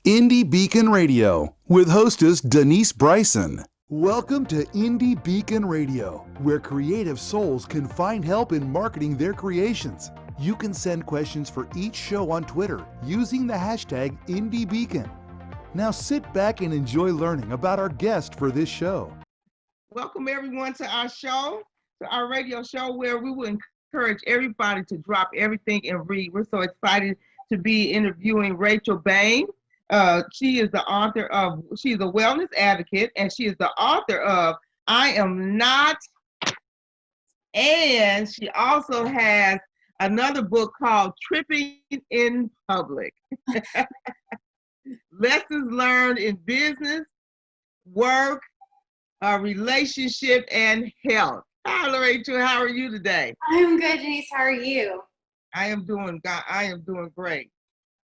Indie Beacon Radio with hostess Denise Bryson. Welcome to Indie Beacon Radio, where creative souls can find help in marketing their creations. You can send questions for each show on Twitter using the hashtag IndieBeacon. Now sit back and enjoy learning about our guest for this show. Welcome everyone to our show, to our radio show where we will encourage everybody to drop everything and read. We're so excited to be interviewing Rachel Boehm. She's a wellness advocate, and she is the author of I Am Not, and she also has another book called Tripping in Public. Lessons learned in business, work, relationship, and health. Hi, Rachel. How are you today? I'm good, Denise. How are you? I am doing great.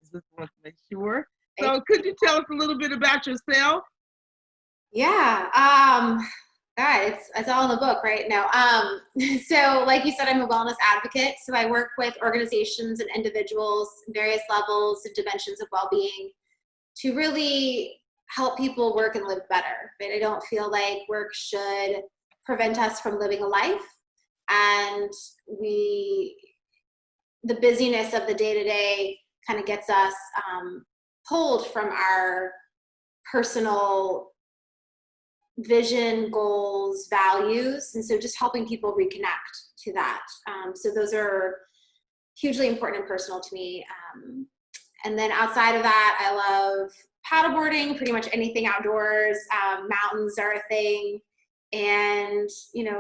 Just want to make sure. So, could you tell us a little bit about yourself? Yeah. God, it's all in the book right now. So, like you said, I'm a wellness advocate. So I work with organizations and individuals, various levels and dimensions of well-being, to really help people work and live better. But I don't feel like work should prevent us from living a life, and the busyness of the day-to-day kind of gets us pulled from our personal vision, goals, values, and so just helping people reconnect to that. So those are hugely important and personal to me. And then outside of that, I love paddleboarding, pretty much anything outdoors. Mountains are a thing, and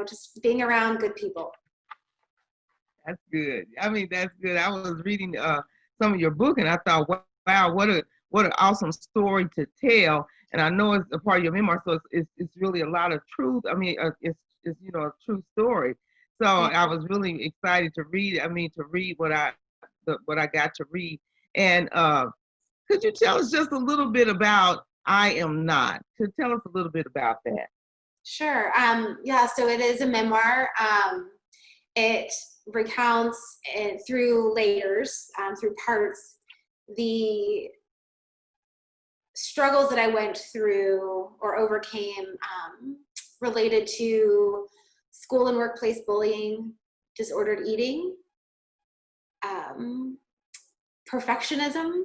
just being around good people. That's good. I mean, that's good. I was reading some of your book, and I thought, wow, what an awesome story to tell. And I know it's a part of your memoir, so it's really a lot of truth. I mean, it's a true story. So I was really excited to read. To read what I got to read. And could you tell us just a little bit about I Am Not? Could you tell us a little bit about that? Sure. Yeah. So it is a memoir. It recounts through layers, through parts, the struggles that I went through or overcame related to school and workplace bullying, disordered eating, perfectionism.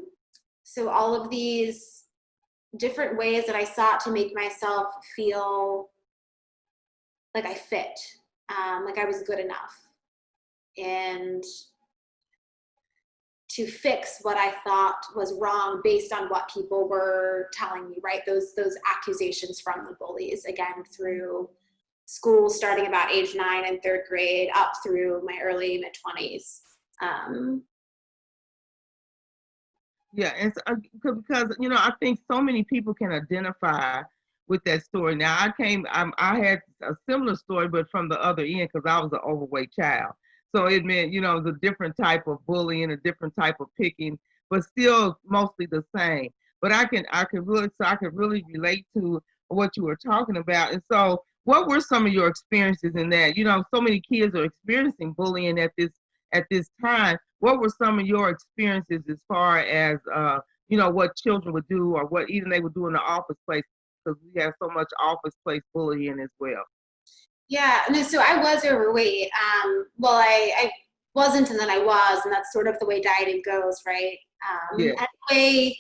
So all of these different ways that I sought to make myself feel like I fit, like I was good enough, and to fix what I thought was wrong based on what people were telling me, right? Those accusations from the bullies, again, through school, starting about age 9 and 3rd grade, up through my early mid-20s. Yeah, and because I think so many people can identify with that story. Now, I had a similar story, but from the other end, because I was an overweight child. So it meant, the different type of bullying, a different type of picking, but still mostly the same. But I could really relate to what you were talking about. And so, what were some of your experiences in that? So many kids are experiencing bullying at this time. What were some of your experiences as far as what children would do, or what even they would do in the office place? Because we have so much office place bullying as well. Yeah, no, so I was overweight. Well, I wasn't, and then I was, and that's sort of the way dieting goes, right? Yeah. And the way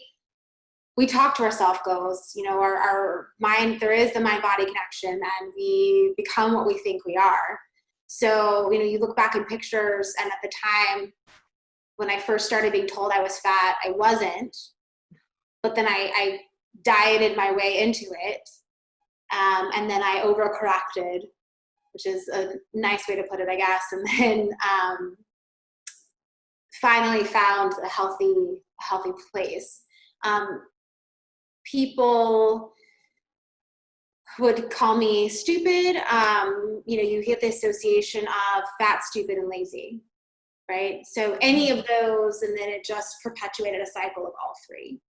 we talk to ourselves goes, our mind, there is the mind-body connection, and we become what we think we are. So, you look back in pictures, and at the time when I first started being told I was fat, I wasn't, but then I dieted my way into it, and then I overcorrected, which is a nice way to put it, I guess. And then finally found a healthy place. People would call me stupid. You get the association of fat, stupid, and lazy, right? So any of those, and then it just perpetuated a cycle of all three.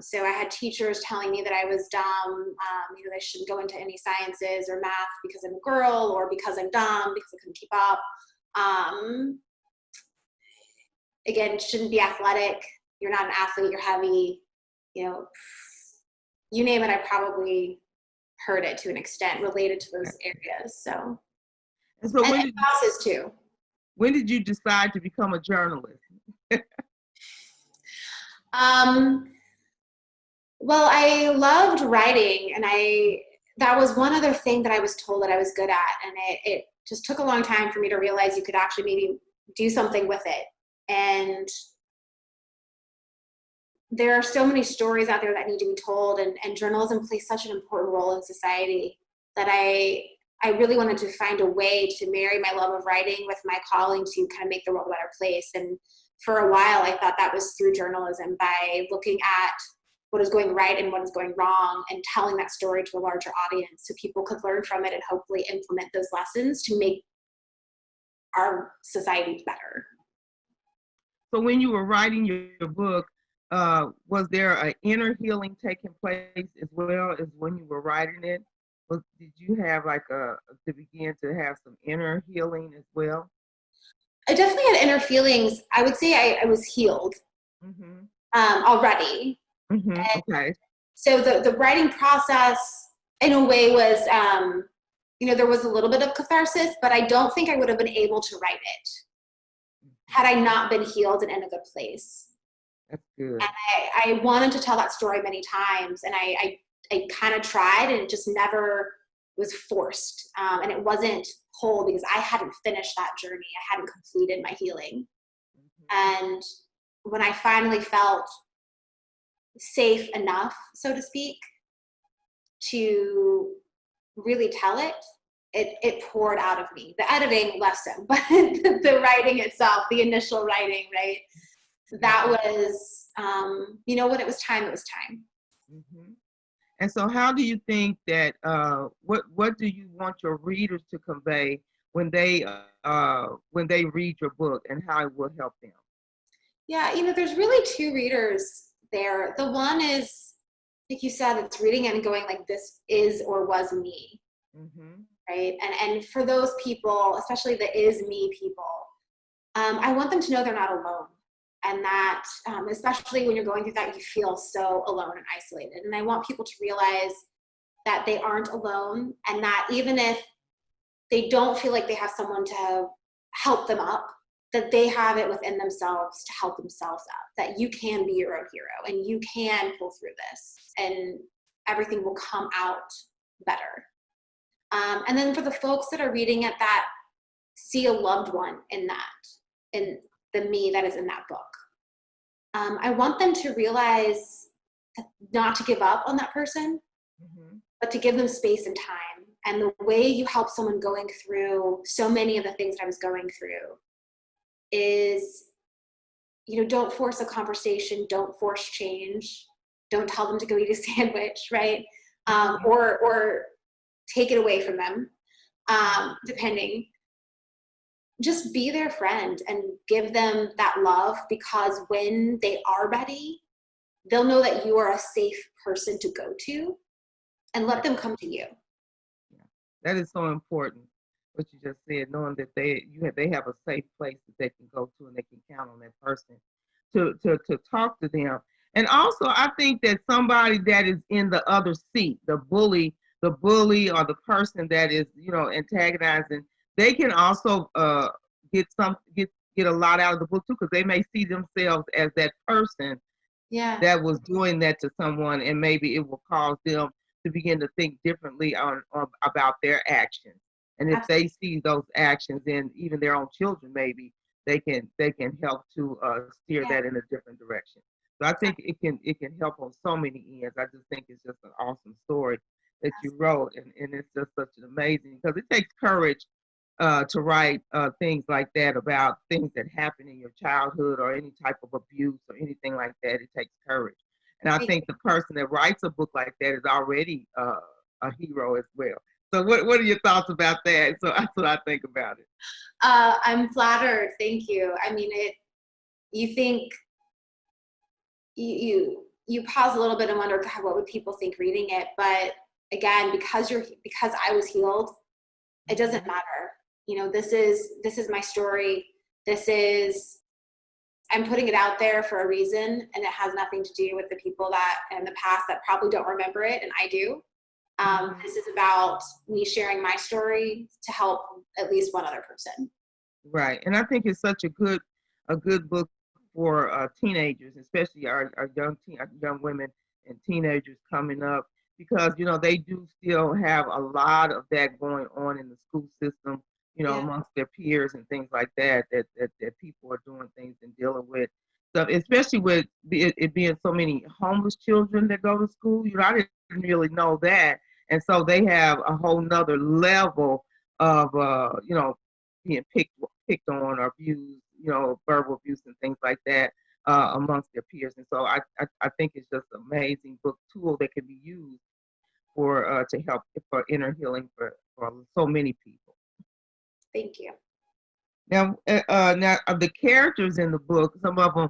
So I had teachers telling me that I was dumb, I shouldn't go into any sciences or math because I'm a girl, or because I'm dumb because I couldn't keep up. Again, shouldn't be athletic. You're not an athlete, you're heavy. you know, you name it, I probably heard it to an extent related to those areas. So, And so and bosses too. When did you decide to become a journalist? Well, I loved writing, and that was one other thing that I was told that I was good at, and it just took a long time for me to realize you could actually maybe do something with it. And there are so many stories out there that need to be told, and journalism plays such an important role in society that I really wanted to find a way to marry my love of writing with my calling to kind of make the world a better place. And for a while, I thought that was through journalism, by looking at what is going right and what is going wrong and telling that story to a larger audience so people could learn from it and hopefully implement those lessons to make our society better. So when you were writing your book, was there an inner healing taking place as well as when you were writing it? Did you have to begin to have some inner healing as well? I definitely had inner feelings. I would say I was healed already. Okay. So the writing process, in a way, was, there was a little bit of catharsis, but I don't think I would have been able to write it had I not been healed and in a good place. That's good. And I wanted to tell that story many times, and I kind of tried, and it just never was forced. And it wasn't whole because I hadn't finished that journey. I hadn't completed my healing. And when I finally felt safe enough, so to speak, to really tell it, it poured out of me. The editing, less so, but the writing itself, the initial writing, right? That was, when it was time, it was time. And so how do you think that, what do you want your readers to convey when they read your book, and how it will help them? Yeah, there's really two readers there. The one is, like you said, it's reading it and going like, this is or was me, right? And for those people, especially the is me people, I want them to know they're not alone. And that, especially when you're going through that, you feel so alone and isolated. And I want people to realize that they aren't alone, and that even if they don't feel like they have someone to help them up, that they have it within themselves to help themselves up, that you can be your own hero and you can pull through this and everything will come out better. And then for the folks that are reading it that see a loved one in the me that is in that book, I want them to realize not to give up on that person, but to give them space and time. And the way you help someone going through so many of the things that I was going through is, don't force a conversation, don't force change, don't tell them to go eat a sandwich, right? Or take it away from them, depending. Just be their friend and give them that love, because when they are ready, they'll know that you are a safe person to go to, and let them come to you. Yeah. That is so important, what you just said, knowing that they have a safe place that they can go to, and they can count on that person to talk to them. And also, I think that somebody that is in the other seat, the bully or the person that is, antagonizing, they can also get a lot out of the book too, because they may see themselves as that person that was doing that to someone, and maybe it will cause them to begin to think differently on about their actions. And if they see those actions in even their own children, maybe they can help to steer that in a different direction. So I think it can help on so many ends. I just think it's just an awesome story that you wrote, and it's just such an amazing, because it takes courage to write things like that about things that happen in your childhood or any type of abuse or anything like that. It takes courage. And I think the person that writes a book like that is already a hero as well. So what are your thoughts about that? So that's what I think about it. I'm flattered. Thank you. I mean, you think, you pause a little bit and wonder, God, what would people think reading it? But again, because I was healed, it doesn't matter. This is my story. This is I'm putting it out there for a reason, and it has nothing to do with the people that in the past that probably don't remember it, and I do. This is about me sharing my story to help at least one other person. Right, and I think it's such a good book for teenagers, especially our young women and teenagers coming up, because they do still have a lot of that going on in the school system, amongst their peers and things like that people are doing things and dealing with stuff, especially with it being so many homeless children that go to school. I didn't really know that, and so they have a whole nother level of being picked on or abused, verbal abuse and things like that amongst their peers. And so I think it's just an amazing book tool that can be used for to help for inner healing for so many people. Thank you. Now, the characters in the book, some of them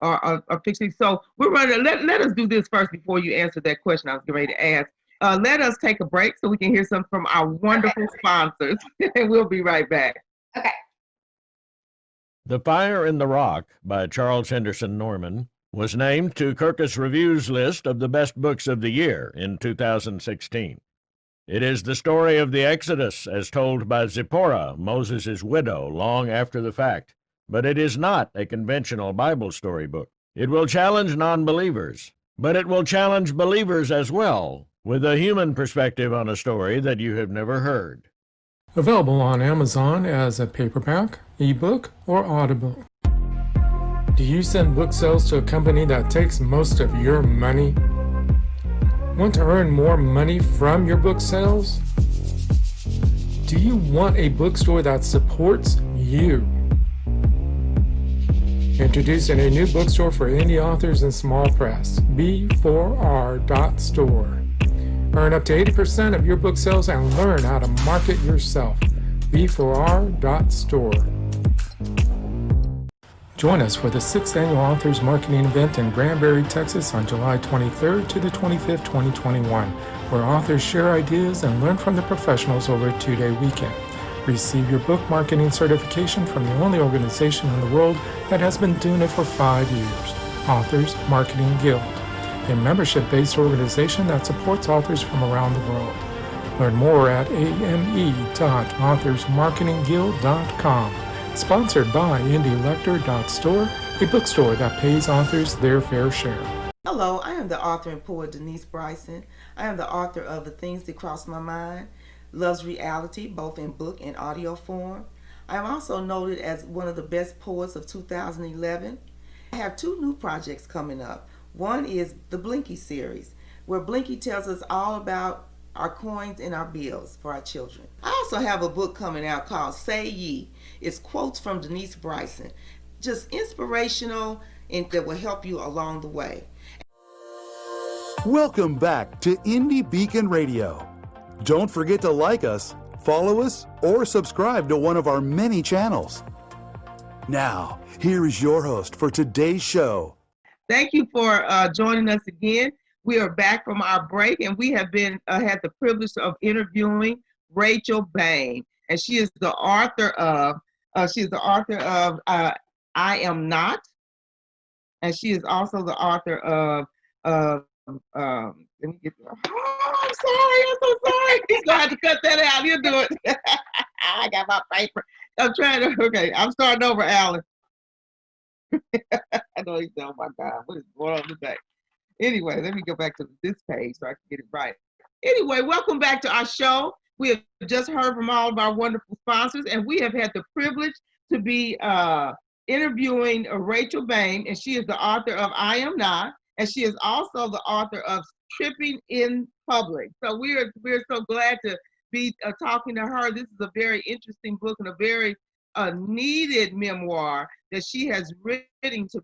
are fictional. So we're running. Let us do this first before you answer that question I was getting ready to ask. Let us take a break so we can hear some from our wonderful sponsors, and we'll be right back. Okay. The Fire in the Rock by Charles Henderson Norman was named to Kirkus Review's list of the best books of the year in 2016. It is the story of the Exodus as told by Zipporah, Moses' widow, long after the fact. But it is not a conventional Bible storybook. It will challenge non-believers, but it will challenge believers as well, with a human perspective on a story that you have never heard. Available on Amazon as a paperback, ebook, or Audible. Do you send book sales to a company that takes most of your money? Want to earn more money from your book sales? Do you want a bookstore that supports you? Introducing a new bookstore for indie authors and small press, B4R.store. Earn up to 80% of your book sales and learn how to market yourself. B4R.store. Join us for the 6th Annual Authors Marketing Event in Granbury, Texas on July 23rd to the 25th, 2021, where authors share ideas and learn from the professionals over a 2-day weekend. Receive your book marketing certification from the only organization in the world that has been doing it for 5 years, Authors Marketing Guild, a membership-based organization that supports authors from around the world. Learn more at ame.authorsmarketingguild.com. Sponsored by IndieLector.store, a bookstore that pays authors their fair share. Hello, I am the author and poet Denise Bryson. I am the author of The Things That Cross My Mind, Love's Reality, both in book and audio form. I am also noted as one of the best poets of 2011. I have 2 new projects coming up. One is the Blinky series, where Blinky tells us all about our coins and our bills for our children. I also have a book coming out called Say Ye. It's quotes from Denise Bryson, just inspirational and that will help you along the way. Welcome back to Indie Beacon Radio. Don't forget to like us, follow us, or subscribe to one of our many channels. Now, here is your host for today's show. Thank you for joining us again. We are back from our break, and we have been had the privilege of interviewing Rachel Boehm, and she is the author of I Am Not, and she is also the author of let me get. Oh, I'm so sorry. He's gonna have to cut that out. You do it. I got my paper. I'm trying to. Okay, I'm starting over, Alan. I know he's saying, oh my God, what is going on today? Anyway, let me go back to this page so I can get it right. Anyway, welcome back to our show. We have just heard from all of our wonderful sponsors, and we have had the privilege to be interviewing Rachel Boehm, and she is the author of I Am Not, and she is also the author of Tripping in Public. So we're so glad to be talking to her. This is a very interesting book and a very needed memoir that she has written to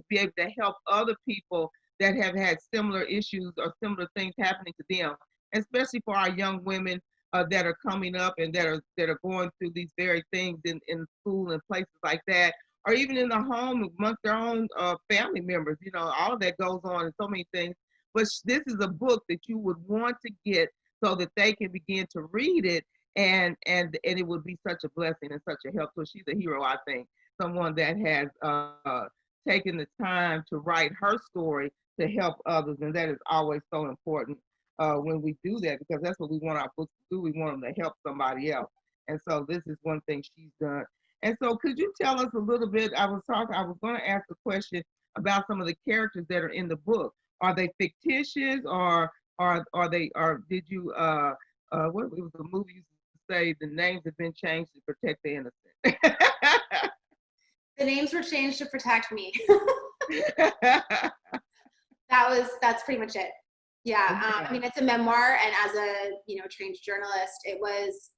be able to help other people that have had similar issues or similar things happening to them, especially for our young women that are coming up and that are going through these very things in school and places like that, or even in the home amongst their own family members. All of that goes on and so many things. But this is a book that you would want to get so that they can begin to read it, and it would be such a blessing and such a help. So she's a hero, I think. someone that has taken the time to write her story to help others, and that is always so important when we do that, because that's what we want our books to do. We want them to help somebody else, and so this is one thing she's done. And so, could you tell us a little bit? I was going to ask a question about some of the characters that are in the book. Are they fictitious, or are they? Or did you? What it was the movie used to say? The names have been changed to protect the innocent. The names were changed to protect me. That's pretty much it. Yeah. Okay. I mean, it's a memoir, and as a trained journalist, it was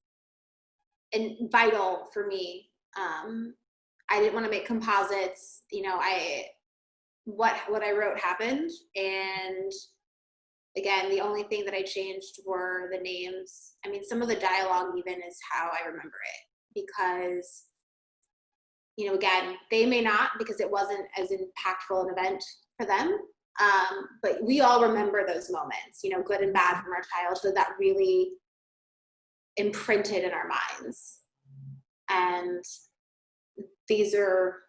vital for me. I didn't want to make composites. What I wrote happened, and again, the only thing that I changed were the names. I mean, some of the dialogue even is how I remember it, because again, they may not, because it wasn't as impactful an event for them. But we all remember those moments, good and bad from our childhood, that really imprinted in our minds. And these are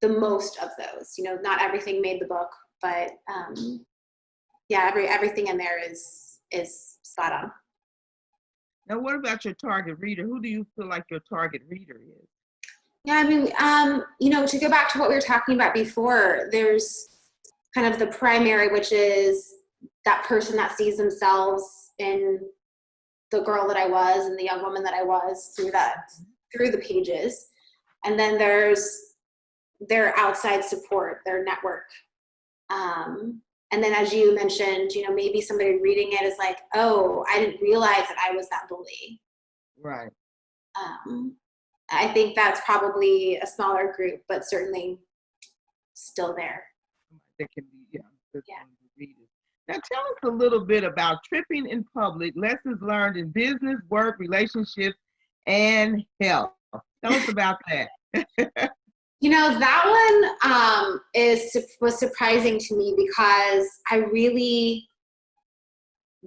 the most of those. Not everything made the book, but yeah, everything in there is spot on. Now, what about your target reader? Who do you feel like your target reader is? Yeah, I mean, to go back to what we were talking about before, there's kind of the primary, which is that person that sees themselves in the girl that I was and the young woman that I was through the pages. And then there's their outside support, their network. And then, as you mentioned, maybe somebody reading it is like, oh, I didn't realize that I was that bully. Right. I think that's probably a smaller group, but certainly still there. That can be, readers. Now, tell us a little bit about tripping in public, lessons learned in business, work, relationships, and health. Tell us about that. That one was surprising to me, because I really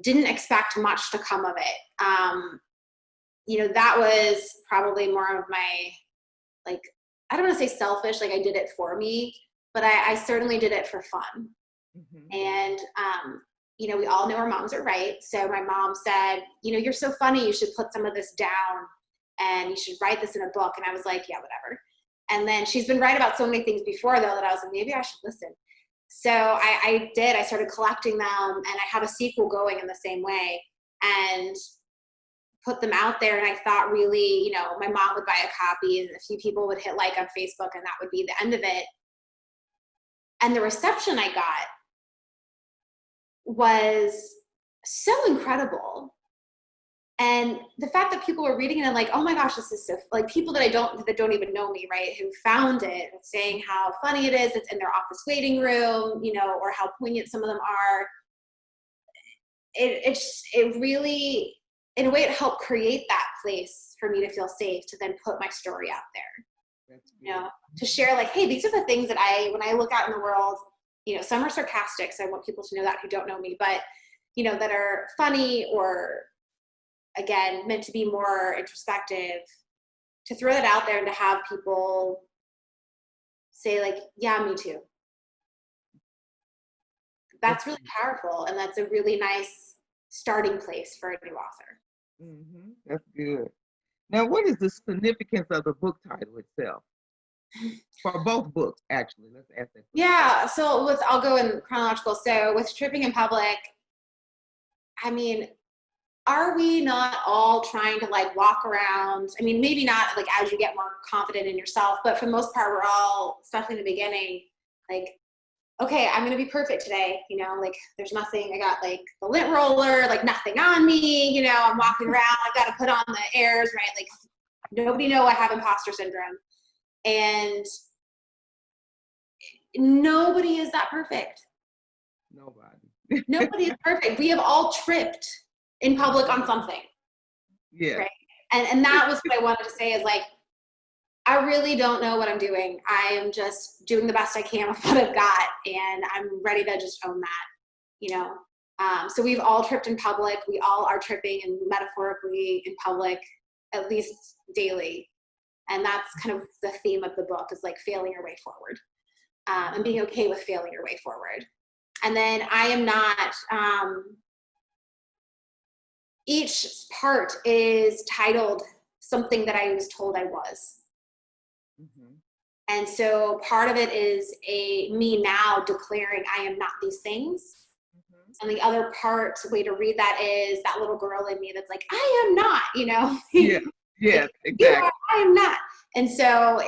didn't expect much to come of it. That was probably more of my, like, I don't want to say selfish, like I did it for me, but I certainly did it for fun. Mm-hmm. And, we all know our moms are right. So my mom said, you're so funny, you should put some of this down and you should write this in a book. And I was like, yeah, whatever. And then she's been right about so many things before, though, that I was like, maybe I should listen. So I did. I started collecting them, and I have a sequel going in the same way, and put them out there. And I thought, really, my mom would buy a copy, and a few people would hit like on Facebook, and that would be the end of it. And the reception I got was so incredible. And the fact that people were reading it and like, oh my gosh, this is so, like, people that don't even know me, right, who found it, saying how funny it is, it's in their office waiting room, or how poignant some of them are. It really, in a way, it helped create that place for me to feel safe to then put my story out there. To share, like, hey, these are the things that when I look out in the world, some are sarcastic, so I want people to know that who don't know me, but that are funny, or again, meant to be more introspective, to throw that out there and to have people say, like, yeah, me too. That's really powerful, and that's a really nice starting place for a new author. Mm-hmm. That's good. Now, what is the significance of the book title itself? For both books, actually. Let's ask that. Yeah, so I'll go in chronological. So with Tripping in Public, I mean, are we not all trying to, like, walk around? I mean, maybe not, like, as you get more confident in yourself, but for the most part, we're all, especially in the beginning, like, okay, I'm going to be perfect today. Like, there's nothing, I got, like, the lint roller, like, nothing on me, I'm walking around, I've got to put on the airs, right? Like, nobody know I have imposter syndrome. And nobody is that perfect. Nobody is perfect. We have all tripped in public on something. Yeah. Right? And that was what I wanted to say, is, like, I really don't know what I'm doing. I am just doing the best I can with what I've got, and I'm ready to just own that, So we've all tripped in public. We all are tripping, and metaphorically, in public, at least daily. And that's kind of the theme of the book, is like failing your way forward, and being okay with failing your way forward. And then I am not, each part is titled something that I was told I was. Mm-hmm. And so part of it is me now declaring I am not these things. Mm-hmm. And the other part, way to read that, is that little girl in me that's like, I am not, Yeah, yeah, like, exactly. I am not. And so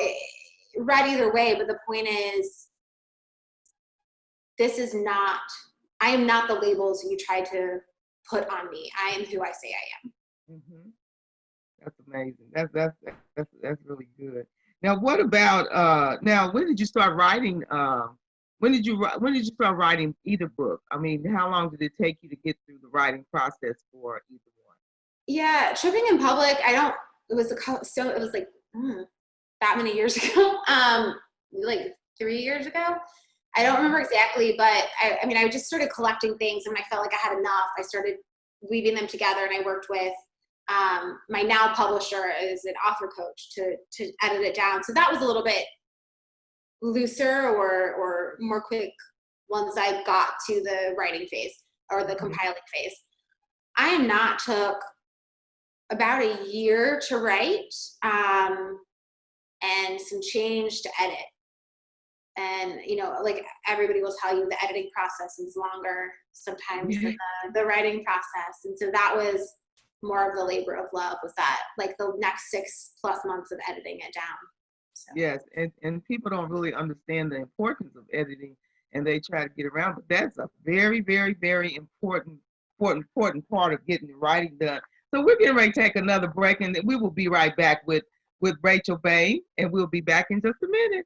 read either way, but the point is, I am not the labels you try to put on me. I am who I say I am. Mm-hmm. That's amazing. That's really good. Now, what about now? When did you start writing? When did you start writing either book? I mean, how long did it take you to get through the writing process for either one? Yeah, tripping in public. It was like that many years ago. Like 3 years ago. I don't remember exactly, but I mean, I just started collecting things, and I felt like I had enough. I started weaving them together, and I worked with my now publisher is an author coach to edit it down. So that was a little bit looser or more quick once I got to the writing phase or the compiling phase. I am not took about a year to write, and some change to edit. And, like everybody will tell you, the editing process is longer sometimes than the writing process. And so that was more of the labor of love, was that like the next 6+ months of editing it down. So. Yes, and people don't really understand the importance of editing, and they try to get around, but that's a very, very, very important part of getting the writing done. So we're getting ready to take another break, and we will be right back with Rachel Boehm, and we'll be back in just a minute.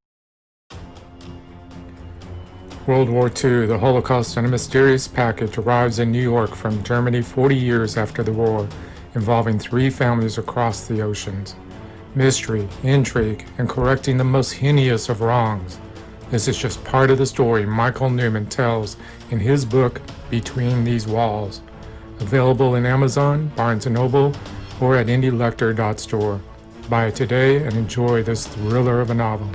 World War II, the Holocaust and a mysterious package arrives in New York from Germany 40 years after the war, involving 3 families across the oceans. Mystery, intrigue, and correcting the most heinous of wrongs. This is just part of the story Michael Newman tells in his book, Between These Walls. Available in Amazon, Barnes & Noble, or at indielector.store. Buy it today and enjoy this thriller of a novel.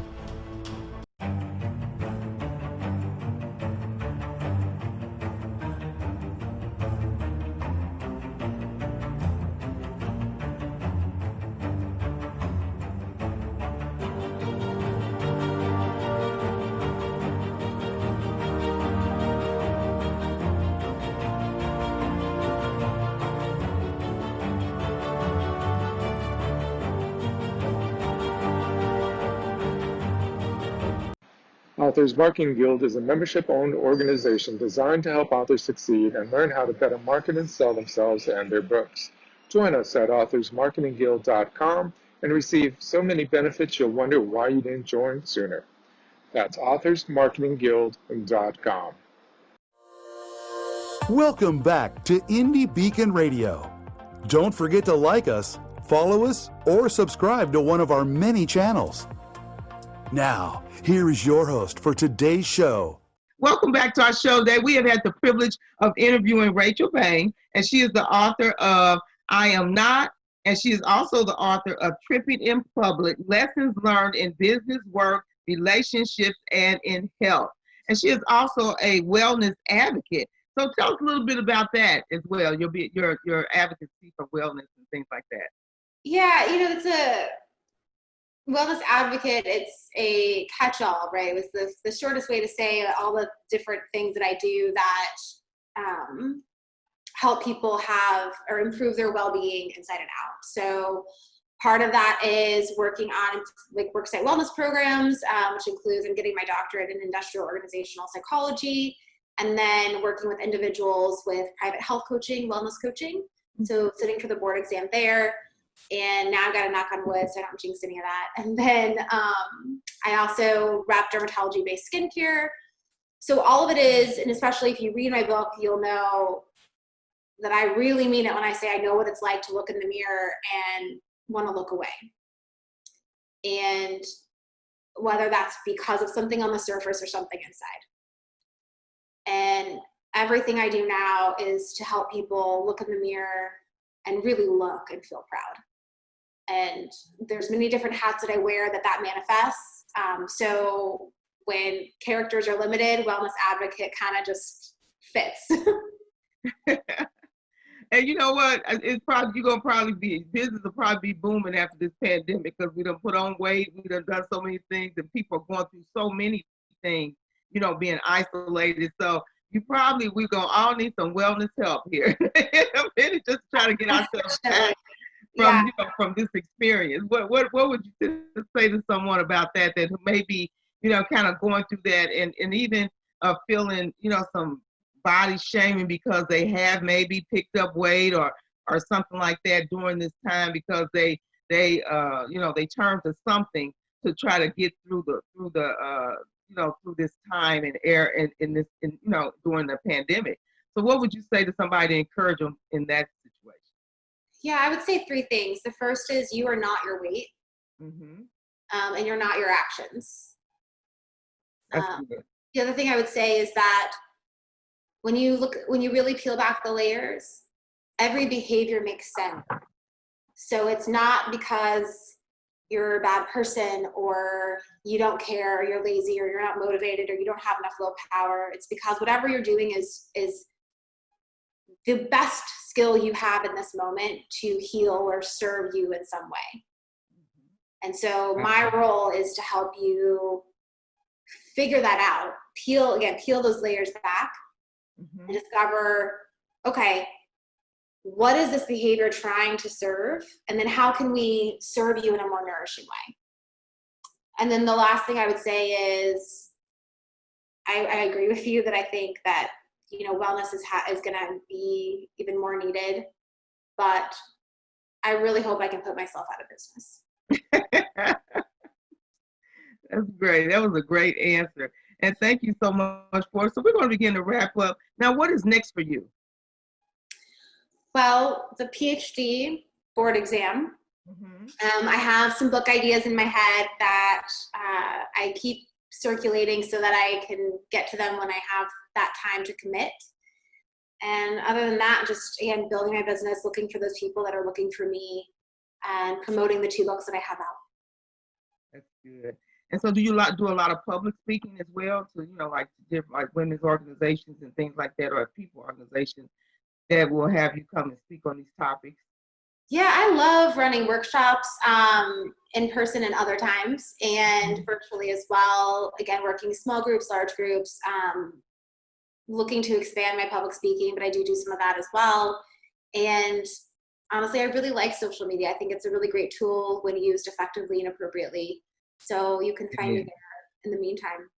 Authors Marketing Guild is a membership-owned organization designed to help authors succeed and learn how to better market and sell themselves and their books. Join us at authorsmarketingguild.com and receive so many benefits you'll wonder why you didn't join sooner. That's authorsmarketingguild.com. Welcome back to Indie Beacon Radio. Don't forget to like us, follow us, or subscribe to one of our many channels. Now, here is your host for today's show. Welcome back to our show today. We have had the privilege of interviewing Rachel Boehm, and she is the author of I Am Not, and she is also the author of Tripping in Public, Lessons Learned in Business, Work, Relationships, and in Health. And she is also a wellness advocate. So tell us a little bit about that as well, your advocacy for wellness and things like that. Yeah, it's a wellness advocate. It's a catch-all, right? It was the shortest way to say all the different things that I do that help people have or improve their well-being inside and out. So part of that is working on like worksite wellness programs, which includes I'm getting my doctorate in industrial organizational psychology, and then working with individuals with private health coaching, wellness coaching. So sitting for the board exam there. And now I've got to knock on wood so I don't jinx any of that. And then I also wrap dermatology-based skincare. So all of it is, and especially if you read my book, you'll know that I really mean it when I say I know what it's like to look in the mirror and want to look away. And whether that's because of something on the surface or something inside. And everything I do now is to help people look in the mirror and really look and feel proud. And there's many different hats that I wear that manifests. So when characters are limited, wellness advocate kind of just fits. And you know what? It's probably you're gonna probably be business will probably be booming after this pandemic because we done put on weight, we done so many things, and people are going through so many things, you know, being isolated. So we're gonna all need some wellness help here. Really just try to get ourselves back from from this experience. What would you say to someone about that may be, you know, kind of going through that and even feeling, you know, some body shaming because they have maybe picked up weight or something like that during this time because they you know, they turn to something to try to get through the you know, through this time and you know, during the pandemic. So what would you say to somebody to encourage them in that situation? Yeah, I would say 3 things. The first is you are not your weight, and you're not your actions. The other thing I would say is that when you really peel back the layers, every behavior makes sense. So it's not because you're a bad person or you don't care or you're lazy or you're not motivated or you don't have enough willpower. It's because whatever you're doing is the best skill you have in this moment to heal or serve you in some way. And so my role is to help you figure that out, peel those layers back and discover, okay, what is this behavior trying to serve? And then how can we serve you in a more nourishing way? And then the last thing I would say is, I agree with you that I think that, you know, wellness is going to be even more needed, but I really hope I can put myself out of business. That's great. That was a great answer. And thank you so much for it. So we're going to begin to wrap up. Now, what is next for you? Well, the PhD board exam. I have some book ideas in my head that I keep circulating so that I can get to them when I have that time to commit. And other than that, just, again, building my business, looking for those people that are looking for me, and promoting the 2 books that I have out. That's good. And so do you do a lot of public speaking as well? So, you know, like different, like women's organizations and things like that, or people organizations that will have you come and speak on these topics? Yeah, I love running workshops in person and other times, and virtually as well. Again, working small groups, large groups, looking to expand my public speaking, but I do some of that as well. And honestly, I really like social media. I think it's a really great tool when used effectively and appropriately. So you can find me there in the meantime.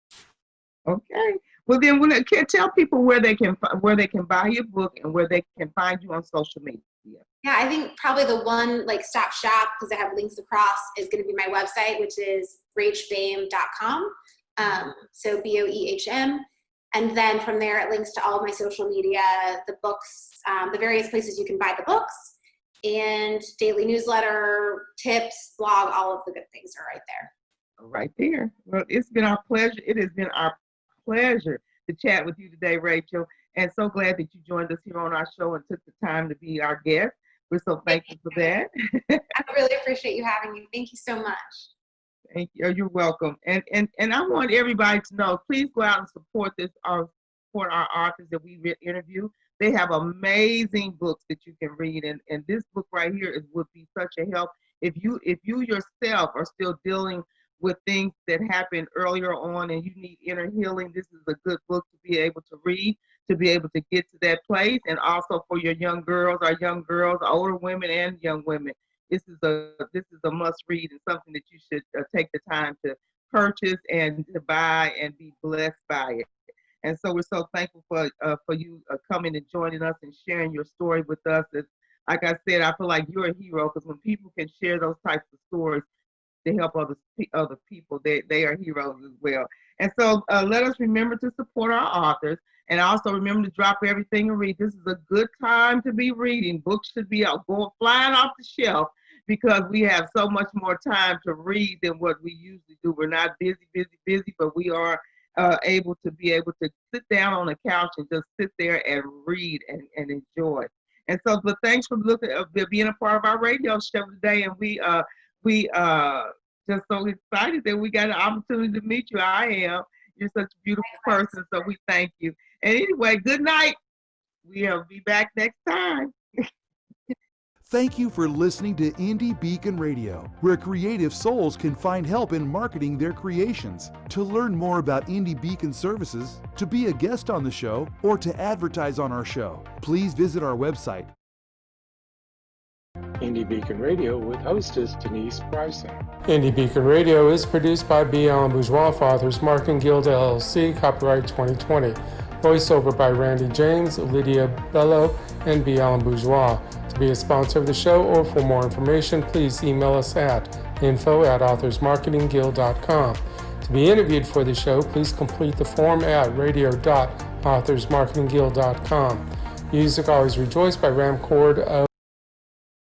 Okay. Well, then can tell people where they can buy your book and where they can find you on social media. Yeah, I think probably the one stop shop, because I have links across, is going to be my website, which is rachboehm.com. So BOEHM. And then from there, it links to all of my social media, the books, the various places you can buy the books, and daily newsletter, tips, blog, all of the good things are right there. Right there. Well, it's been our pleasure. It has been our pleasure to chat with you today, Rachel. And so glad that you joined us here on our show and took the time to be our guest. We're so thankful for that. I really appreciate you having me. Thank you so much. Thank you. You're welcome. And I want everybody to know, please go out and support support our authors that we interview. They have amazing books that you can read. And this book right here would be such a help. If you yourself are still dealing with things that happened earlier on and you need inner healing, this is a good book to be able to read, to be able to get to that place. And also for your young girls, older women and young women, this is a must read and something that you should take the time to purchase and to buy and be blessed by it. And so we're so thankful for you coming and joining us and sharing your story with us. Like I said, I feel like you're a hero, because when people can share those types of stories to help other people, they are heroes as well. And so let us remember to support our authors, and also remember to drop everything and read. This is a good time to be reading. Books should be going flying off the shelf, because we have so much more time to read than what we usually do. We're not busy, but we are able to sit down on a couch and just sit there and read and enjoy. And so, but thanks for being a part of our radio show today. And we just so excited that we got an opportunity to meet you. I am. You're such a beautiful person, so we thank you. And anyway, good night. We'll be back next time. Thank you for listening to Indie Beacon Radio, where creative souls can find help in marketing their creations. To learn more about Indie Beacon services, to be a guest on the show, or to advertise on our show, please visit our website. Indie Beacon Radio with hostess Denise Bryson. Indie Beacon Radio is produced by B. Allen Bourgeois for Authors Marketing Guild LLC, copyright 2020. Voiceover by Randy James, Lydia Bello, and B. Allen Bourgeois. To be a sponsor of the show or for more information, please email us at info@authorsmarketingguild.com. To be interviewed for the show, please complete the form at radio.authorsmarketingguild.com. Music Always Rejoice by Ramcord